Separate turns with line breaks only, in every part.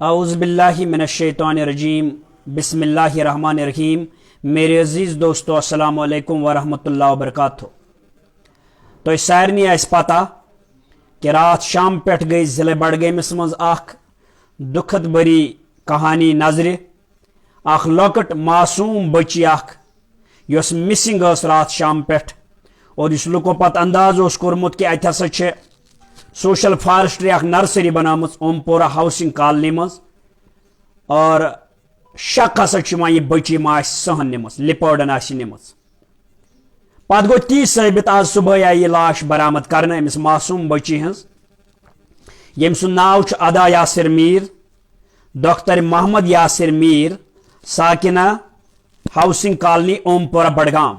औज़ुबिल्लाहि मिनश्शैतानिर्रजीम बिस्मिल्लाहिर्रहमानिर्रहीम। मेरे अजीज़ दोस्तों, अस्सलामु अलैकुम वरहमतुल्लाहि वबरकातुहू। तो सारनी आस पता कि रात शाम पे गई ज़िले बडगामिस मज दुखद भरी कहानी नजर। लकट मासूम बच्ची यस मिसिंग रात शाम पे, और इस लुको पत अंदाज कोर्मुत कि अत हसा सोशल फॉरेस्ट्री नर्सरी बनाम ओमपोरा हाउसिंग कॉलोनी मज, और शक हसा यह बच्ची मा सहन निम लिपर्डन निम। पत गो ती साबित आज सुबह आई लाश बरामद करने अमिस मासूम बच्ची हज, यम सुन नाव अदा Yasir Mir, doctor Mohammad Yasir Mir, Sakina housing colony Ompora Budgam.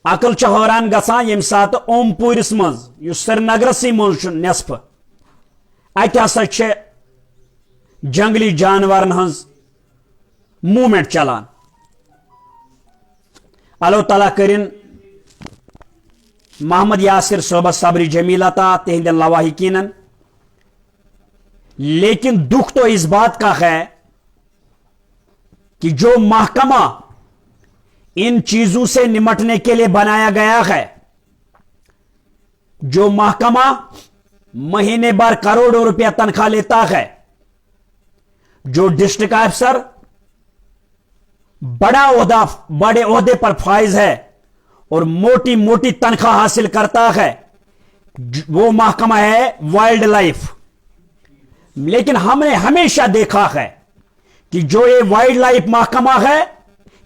अकल हैरान गसान यम सात ओमपुरस मज श्रीनगरस मज नस्फ अत हसा जंगली जानवरन हज मूवमेंट चलान। अल्लाह ताला करिन मोहम्मद यासिर सोबत सब्र जमील अता तिहंद लवाहिकीन। लेकिन दुख तो इस बात का है कि जो महकमा इन चीजों से निमटने के लिए बनाया गया है, जो महकमा महीने भर करोड़ों रुपया तनख्वाह लेता है, जो डिस्ट्रिक्ट अफसर बड़े ओहदे पर फाइज है और मोटी मोटी तनख्वाह हासिल करता है, वो महकमा है वाइल्ड लाइफ। लेकिन हमने हमेशा देखा है कि जो ये वाइल्ड लाइफ महकमा है,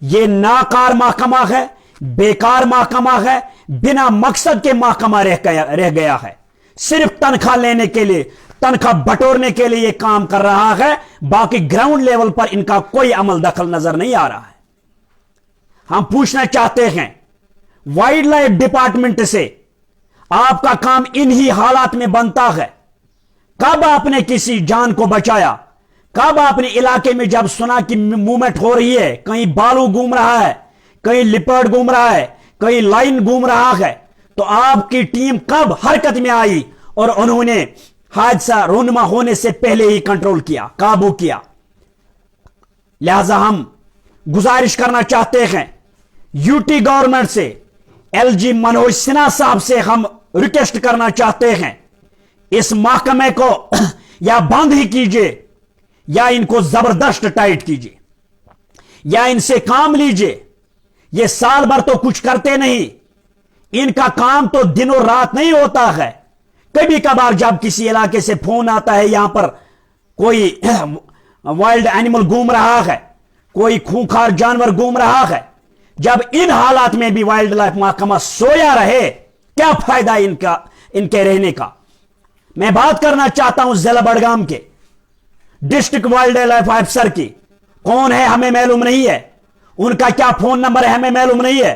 ये नाकार महकमा है, बेकार महकमा है, बिना मकसद के महकमा रह गया है। सिर्फ तनख्वाह लेने के लिए, तनख्वाह बटोरने के लिए ये काम कर रहा है। बाकी ग्राउंड लेवल पर इनका कोई अमल दखल नजर नहीं आ रहा है। हम पूछना चाहते हैं वाइल्ड लाइफ डिपार्टमेंट से, आपका काम इन्हीं हालात में बनता है। कब आपने किसी जान को बचाया? कब आपने इलाके में जब सुना कि मूवमेंट हो रही है, कहीं बालू घूम रहा है, कहीं लिपर्ड घूम रहा है, कहीं लाइन घूम रहा है, तो आपकी टीम कब हरकत में आई और उन्होंने हादसा रोनमा होने से पहले ही कंट्रोल किया, काबू किया? लिहाजा हम गुजारिश करना चाहते हैं यूटी गवर्नमेंट से, एलजी मनोज सिन्हा साहब से हम रिक्वेस्ट करना चाहते हैं, इस महकमे को या बंद ही कीजिए या इनको जबरदस्त टाइट कीजिए या इनसे काम लीजिए। ये साल भर तो कुछ करते नहीं, इनका काम तो दिनों रात नहीं होता है। कभी कभार जब किसी इलाके से फोन आता है, यहां पर कोई वाइल्ड एनिमल घूम रहा है, कोई खूंखार जानवर घूम रहा है, जब इन हालात में भी वाइल्ड लाइफ महकमा सोया रहे, क्या फायदा इनके रहने का? मैं बात करना चाहता हूं जिला बडगाम के डिस्ट्रिक्ट वाइल्ड लाइफ अफसर की। कौन है हमें मालूम नहीं है, उनका क्या फोन नंबर है हमें मालूम नहीं है,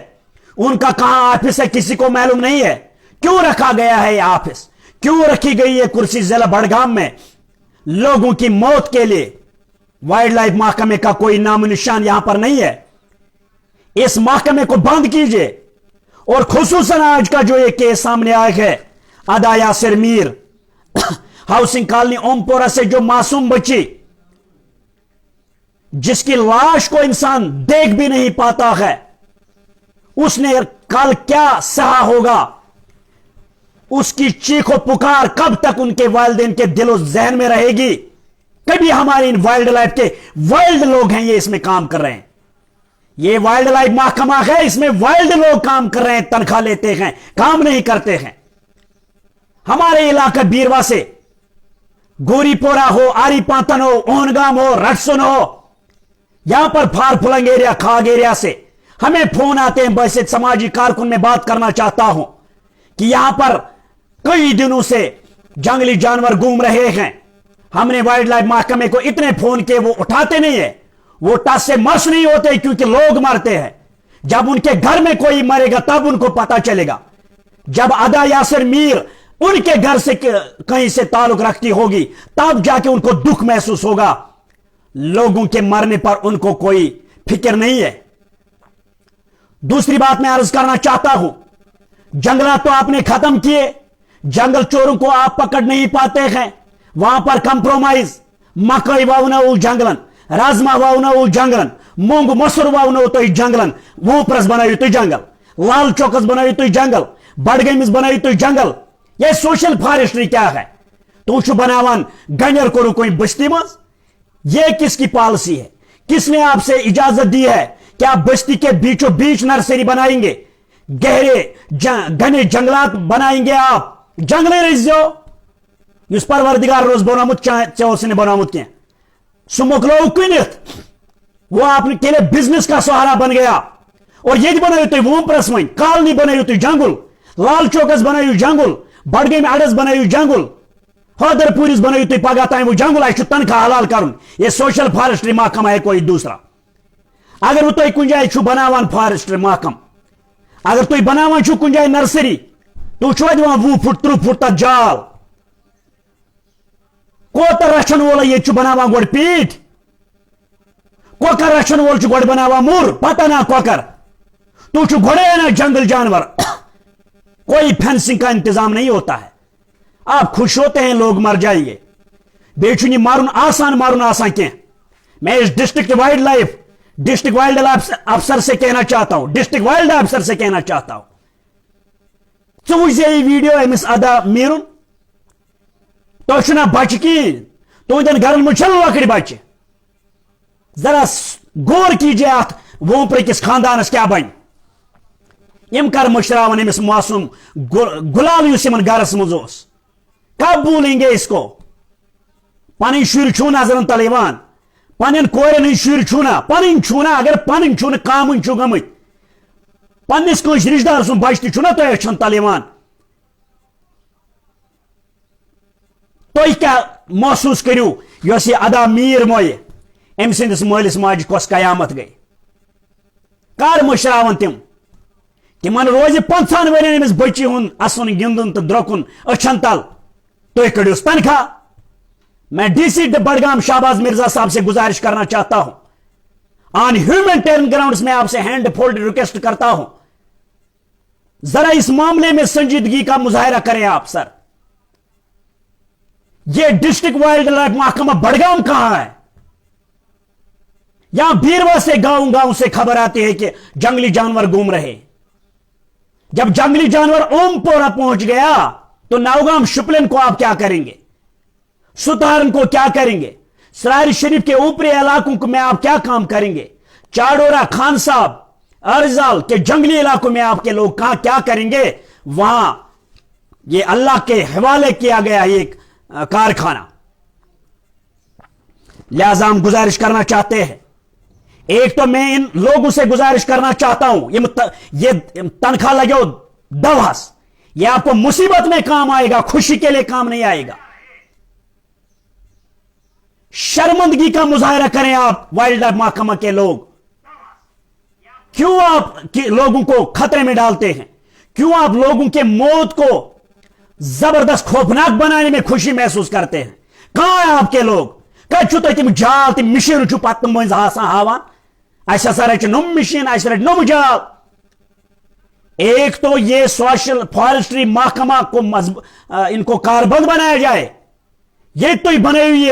उनका कहां ऑफिस है किसी को मालूम नहीं है। क्यों रखा गया है यह ऑफिस, क्यों रखी गई है कुर्सी जिला बडगाम में? लोगों की मौत के लिए वाइल्ड लाइफ महकमे का कोई नामो निशान यहां पर नहीं है। इस महकमे को बंद कीजिए। और खुसूसन आज का जो ये केस सामने आया है, अदा यासिर मीर हाउसिंग कॉलोनी ओमपोरा से, जो मासूम बच्ची जिसकी लाश को इंसान देख भी नहीं पाता है, उसने कल क्या सहा होगा? उसकी चीखो पुकार कब तक उनके वालिदैन के दिलो जहन में रहेगी? कभी हमारे इन वाइल्ड लाइफ के वाइल्ड लोग हैं, ये इसमें काम कर रहे हैं। ये वाइल्ड लाइफ महकमा है, इसमें वाइल्ड लोग काम कर रहे हैं, तनख्वाह लेते हैं, काम नहीं करते हैं। हमारे इलाका बीरवा से गोरीपोरा हो, आरीपातन हो, ओनगाम हो, रटसुन हो, यहां पर फारफुलंग एरिया, खाग एरिया से हमें फोन आते हैं। वैसे समाजी कारकुन में बात करना चाहता हूं कि यहां पर कई दिनों से जंगली जानवर घूम रहे हैं। हमने वाइल्ड लाइफ महकमे को इतने फोन किए, वो उठाते नहीं है। वो टस से मस नहीं होते क्योंकि लोग मरते हैं। जब उनके घर में कोई मरेगा तब उनको पता चलेगा। जब अदा यासिर मीर उनके घर से कहीं से ताल्लुक रखती होगी, तब जाके उनको दुख महसूस होगा। लोगों के मरने पर उनको कोई फिक्र नहीं है। दूसरी बात मैं अर्ज करना चाहता हूं, जंगलात तो आपने खत्म किए, जंगल चोरों को आप पकड़ नहीं पाते हैं, वहां पर कंप्रोमाइज, मकई वावनो जंगलन, राजमा वावनो जंगलन, मूंग मसूर वावनो तो जंगलन, वूपरस बनायो तो जंगल, लाल चौकस बनायो तो जंगल, बडगमिस बनायो तो जंगल। ये सोशल फॉरेस्ट्री क्या है? तू बनावान गंजर को कोई बस्ती मज। ये किसकी पॉलिसी है? किसने आपसे इजाजत दी है कि आप बस्ती के बीचों बीच नर्सरी बनाएंगे, गहरे घने जंगलात बनाएंगे? आप जंगले रहो इस परवरदिगार रोज बनोमुत ने बनोमुत क्या सु मोकलो कुनित, वो आपके लिए बिजनेस का सहारा बन गया। और ये बनायो तुम वूपरस वन कॉलोनी बनायो तुम जंगल, लाल चौकस बनायो जंगल, बडगम अडस बनायो जंगल, हैदरपुरिस बनायो तुम पगह ताम वो जंगल। आज तनख्वाह हलाल कर। यह सोशल फॉरेस्ट्री महकमा है कोई दूसरा। अगर तुम कुछ जाए बनावान फॉरेस्ट्री महकम, अगर तुम बनावान कुछ जाए नर्सरी, तू दिवान 20 फुट 30 फुट तक जाल, कोतर रचन वोल ये बनावान गोड़ पीठ, कोकर रचन वोल गोड़ बनावा मुर पता ना कोकर। तू घोड़े ना जंगल जानवर। कोई फेंसिंग का इंतजाम नहीं होता है। आप खुश होते हैं लोग मर जाएंगे, बेचुनी मारून आसान क्या। मैं इस डिस्ट्रिक्ट वाइल्ड लाइफ अफसर से कहना चाहता हूं, डिस्ट्रिक्ट वाइल्ड अफसर से कहना चाहता हूं, ये वीडियो अमिस अदा मीरुन तो ना बच की तुंदन घर में लकड़ बच्चे। जरा गौर कीजिए अत वोंपर किस खानदानस क्या बन। यम कर मुशरावन अमिस मासूम गुलाल गरस मज। कब भूलेंगे इसको? पन शुर छू नजर तलवान, पन कोरन शुर छूना, पन छूना, अगर पन छून काम गमित पन्निस कंस रिश्तेदार सुन बच तुना तो अचन तलवान। तुम क्या महसूस करू यह अदा मीर मोये अम सिंदिस मालिस माज कस कयामत गई? कर मुशरावन तिमन रोज 50 वन अमिस बच्ची हुन असन गिंदन तो द्रोकुन अचन तल। तो कड़ोस तनख्वाह। मैं डीसी बडगाम शाहबाज मिर्जा साहब से गुजारिश करना चाहता हूं, ऑन ह्यूमैनिटेरियन ग्राउंड्स में आपसे हैंड फोल्ड रिक्वेस्ट करता हूं, जरा इस मामले में संजीदगी का मुजाहरा करें आप सर। यह डिस्ट्रिक्ट वाइल्ड लाइफ महकमा बडगाम कहां है? यहां बीरवा से गांव गांव से खबर आती है कि जंगली जानवर घूम रहे। जब जंगली जानवर ओमपोरा पहुंच गया तो नौगाम शुपलन को आप क्या करेंगे? सुतारन को क्या करेंगे? सरारी शरीफ के ऊपरी इलाकों में आप क्या काम करेंगे? चाडोरा, खान साहब, अर्जाल के जंगली इलाकों में आपके लोग कहां क्या करेंगे? वहां ये अल्लाह के हवाले किया गया एक कारखाना। लिहाजा हम गुजारिश करना चाहते हैं, एक तो मैं इन लोगों से गुजारिश करना चाहता हूं, ये तनख्वाह लगे दवास, ये आपको मुसीबत में काम आएगा, खुशी के लिए काम नहीं आएगा। शर्मिंदगी का मुजाहरा करें आप वाइल्ड लाइफ महकमा के लोग। क्यों आप लोगों को खतरे में डालते हैं? क्यों आप लोगों के मौत को जबरदस्त खौफनाक बनाने में खुशी महसूस करते हैं? कहां है आपके लोग? कछु तो तुम जाल तुम मिशीन छु पत मज हावान अस नुम मिशीन अस नुम जाल। एक तो ये सोशल फॉरेस्ट्री महकमा को इनको कारबंद बनाया जाए। ये तो बनाई हुई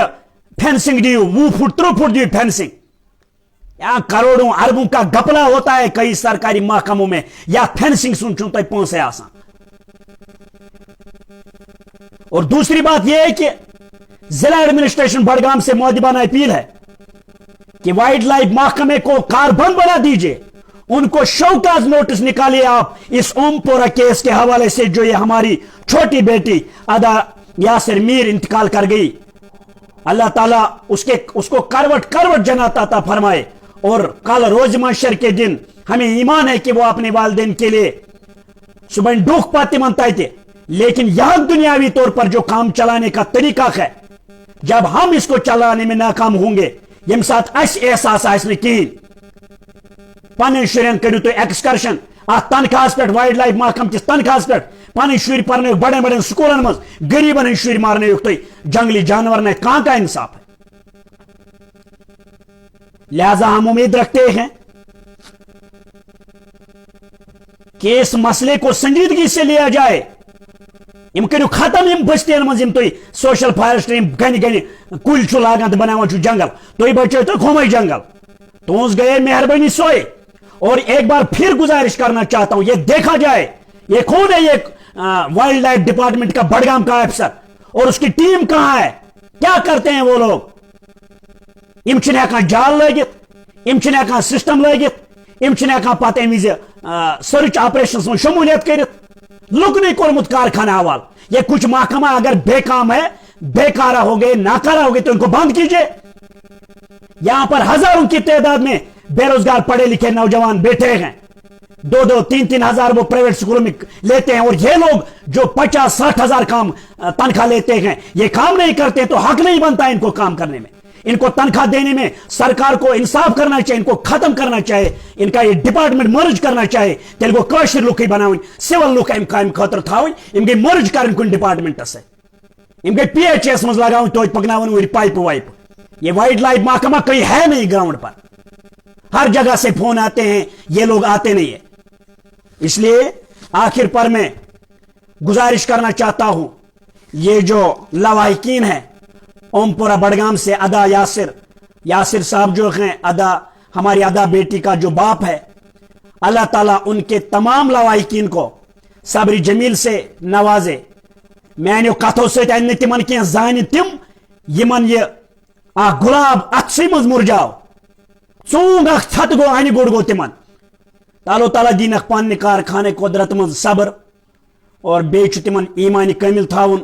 फेंसिंग दी 20 फुट 30 फुट दी फेंसिंग। यहां करोड़ों अरबों का घपला होता है कई सरकारी महकमों में, या फेंसिंग सुन चुन तक पहुंचे आसान। और दूसरी बात यह है कि जिला एडमिनिस्ट्रेशन बडगाम से मुअद्दिबाना अपील है कि वाइल्ड लाइफ महकमे को कारबंद बना दीजिए, उनको शौकाज नोटिस निकालिए आप इस ओमपोरा केस के हवाले से, जो ये हमारी छोटी बेटी अदा यासिर मीर इंतकाल कर गई। अल्लाह ताला उसको करवट जन्नत अता फरमाए। और कल रोज महशर के दिन हमें ईमान है कि वो अपने वालिदैन के लिए सुबह दुख पाते मनता थे, लेकिन यहां दुनियावी तौर पर जो काम चलाने का तरीका है, जब हम इसको चलाने में नाकाम होंगे, यम साथ एहसास कहीं पन शुरन करू तो एक्सकर्शन तनखास पे वाइल्ड लाइफ महकम किस तनखास पे पन शुर पर बड़े बड़े स्कूलन मज गरीबन शुर मारने तुम जंगली जानवर ने कहां का इंसाफ है? लिहाजा हम उम्मीद रखते हैं कि इस मसले को संजीदगी से लिया जाए یم کرو ختم یم بستین من تھی سوشل فارسٹری گن گن کل لاگان تو بنانا جنگل تھی بچو تو کھومے جنگل تہذ گئے مہربانی سوئے. اور ایک بار پھر گزارش کرنا چاہتا ہوں یہ دیکھا جائے یہ کون ہے یہ وائلڈ لائف ڈپارٹمنٹ کا بڑگام کا افسر اور اس کی ٹیم کہاں ہے کیا کرتے ہیں وہ لوگ. یم چھن ہیکان جال لگت یم چھن ہیکان سسٹم لگت یم چھن ہیکان پتہ امی سرچ آپریشنس میں شمولیت کرت لکنے کورمت کارخانہ حوال. یہ کچھ محکمہ اگر بے کام ہے بیکارہ ہو گئے ناکارہ ہو گئے تو ان کو بند کیجئے. یہاں پر ہزاروں کی تعداد میں بے روزگار پڑھے لکھے نوجوان بیٹھے ہیں 2-3 ہزار وہ پرائیویٹ سکولوں میں لیتے ہیں اور یہ لوگ جو 50-60 ہزار کام تنخواہ لیتے ہیں یہ کام نہیں کرتے تو حق نہیں بنتا ان کو کام کرنے میں. ان کو تنخواہ دینے میں سرکار کو انصاف کرنا چاہیے ان کو ختم کرنا چاہیے ان کا یہ ڈپارٹمنٹ مرج کرنا چاہیے تیل کو کاشر لوکی بناؤں سول لوک ام خاطر تھاؤں ام گئی مرج کرن کن ڈپارٹمنٹ سے ام گئی پی ایچ ایس مز لگاؤں تو پکناؤں پائپ وائپ. یہ وائلڈ لائف محکمہ کہیں ہے نہیں گراؤنڈ پر ہر جگہ سے فون آتے ہیں یہ لوگ آتے نہیں ہیں. اس لیے آخر پر میں گزارش کرنا چاہتا ہوں یہ جو لواحقین ہیں اوم پورہ بڑگام سے ادا یاسر صاحب جو ہیں ادا ہماری ادا بیٹی کا جو باپ ہے اللہ تعالیٰ ان کے تمام لواحقین کو صبر جمیل سے نوازے. میں کتوں سی تمن کی زان تم یمن یہ گلاب اتسی مز مرجاو ژونگ اخ تھت گو انہ گوڑ گو تمن. اللہ تعالیٰ دینک پنہ کارخانہ قدرت مز صبر اور بیچ تمن ایمان کامل تھاون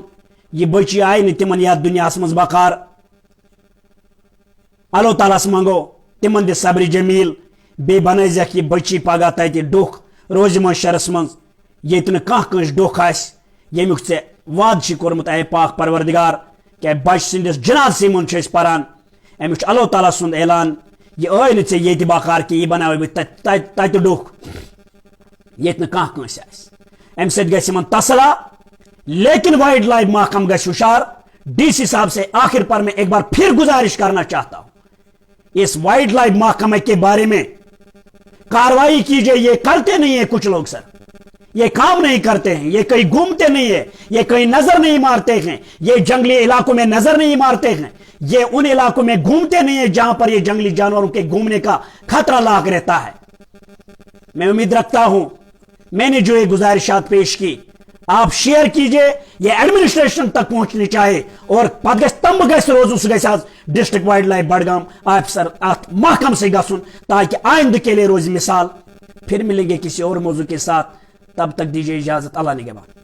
یہ بچی آئی نہ تمن یتھ دنیا مز بقار. اللہ تعالیٰ منگو تمن دِ صبر جمیل بی بنائزک یہ بچی پگہ تت ڈوکھ روز معاشرس مز یت نہ کانٛہہ کٲنٛسہِ ڈوکھ آسہِ ییٚمیُک ژےٚ وعدٕ چھی کوٚرمُت اے پاک پروردگار کہ بچ سندس جنازسے من پران امیک اللہ تعالیٰ سند اعلان یہ آئی نہ ژےٚ ییٚتہِ بقار کہ یہ بناوے بہٕ تتہِ ڈوکھ ییٚتہِ نہٕ کانٛہہ کٲنٛسہِ آسہِ. امہِ سۭتۍ گژھِ یِمن تسلا لیکن وائلڈ لائف محکم گژھِ ہوشیار. ڈی سی صاحب سے آخر پر میں ایک بار پھر گزارش کرنا چاہتا ہوں اس وائلڈ لائف محکمہ کے بارے میں کاروائی کیجئے. یہ کرتے نہیں ہیں کچھ لوگ سر یہ کام نہیں کرتے ہیں یہ کہیں گھومتے نہیں ہیں یہ کہیں نظر نہیں مارتے ہیں یہ جنگلی علاقوں میں نظر نہیں مارتے ہیں یہ ان علاقوں میں گھومتے نہیں ہیں جہاں پر یہ جنگلی جانوروں کے گھومنے کا خطرہ لاحق رہتا ہے. میں امید رکھتا ہوں میں نے جو یہ گزارشات پیش کی آپ شیئر کیجئے یہ ایڈمنسٹریشن تک پہنچنی چاہے اور پتہ گژھِ تم گژھِ روزُن سُہ گژھِ آز district wildlife Budgam officer ات محکم سے گژھُن تاکہ آئندہ کے لیے روز مثال. پھر ملیں گے کسی اور موضوع کے ساتھ تب تک دیجیے اجازت اللہ نگہبان.